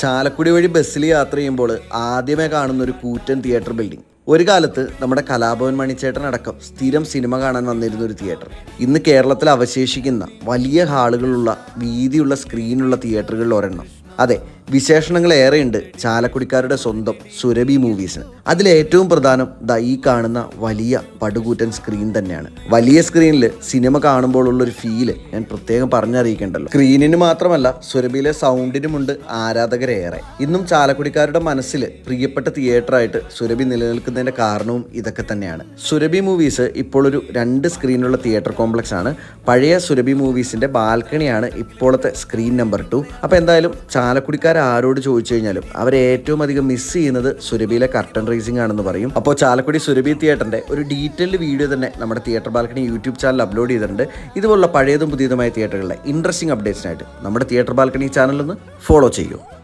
ചാലക്കുടി വഴി ബസ്സിൽ യാത്ര ചെയ്യുമ്പോൾ ആദ്യമേ കാണുന്ന ഒരു കൂറ്റൻ തിയേറ്റർ ബിൽഡിംഗ്. ഒരു കാലത്ത് നമ്മുടെ കലാഭവൻ മണിച്ചേട്ടൻ അടക്കം സ്ഥിരം സിനിമ കാണാൻ വന്നിരുന്ന ഒരു തിയേറ്റർ. ഇന്ന് കേരളത്തിൽ അവശേഷിക്കുന്ന വലിയ ഹാളുകളുള്ള വീതിയുള്ള സ്ക്രീനുള്ള തിയേറ്ററുകളിൽ ഒരെണ്ണം. അതെ, വിശേഷണങ്ങൾ ഏറെയുണ്ട് ചാലക്കുടിക്കാരുടെ സ്വന്തം സുരഭി മൂവീസിന്. അതിലേറ്റവും പ്രധാനം ഈ കാണുന്ന വലിയ പടുകൂറ്റൻ സ്ക്രീൻ തന്നെയാണ്. വലിയ സ്ക്രീനിൽ സിനിമ കാണുമ്പോൾ ഉള്ളൊരു ഫീല് ഞാൻ പ്രത്യേകം പറഞ്ഞറിയിക്കേണ്ടല്ലോ. സ്ക്രീനിന് മാത്രമല്ല, സുരഭിയിലെ സൗണ്ടിനുമുണ്ട് ആരാധകരേറെ. ഇന്നും ചാലക്കുടിക്കാരുടെ മനസ്സിൽ പ്രിയപ്പെട്ട തിയേറ്ററായിട്ട് സുരഭി നിലനിൽക്കുന്നതിന്റെ കാരണവും ഇതൊക്കെ തന്നെയാണ്. സുരഭി മൂവീസ് ഇപ്പോൾ ഒരു 2 സ്ക്രീനുള്ള തിയേറ്റർ കോംപ്ലക്സ് ആണ്. പഴയ സുരഭി മൂവീസിന്റെ ബാൽക്കണിയാണ് ഇപ്പോഴത്തെ സ്ക്രീൻ നമ്പർ 2. അപ്പോൾ എന്തായാലും ചാലക്കുടിക്കാർ ആരോട് ചോദിച്ചു കഴിഞ്ഞാലും അവരെ ഏറ്റവും അധികം മിസ് ചെയ്യുന്നത് സുരഭിയിലെ കർട്ടൻ റേസിംഗ് ആണെന്ന് പറയും. അപ്പോൾ ചാലക്കുടി സുരഭി തിയേറ്ററിന്റെ ഒരു ഡീറ്റെയിൽഡ് വീഡിയോ തന്നെ നമ്മുടെ theatre balcony YouTube channel upload ചെയ്തിട്ടുണ്ട്. ഇതുപോലുള്ള പഴയതും പുതിയതുമായ തിയേറ്ററുകളുടെ ഇൻട്രസ്റ്റിംഗ് അപ്ഡേറ്റ്സിനായിട്ട് നമ്മുടെ തിയേറ്റർ ബാൽക്കണി ചാനലൊന്ന് ഫോളോ ചെയ്യൂ.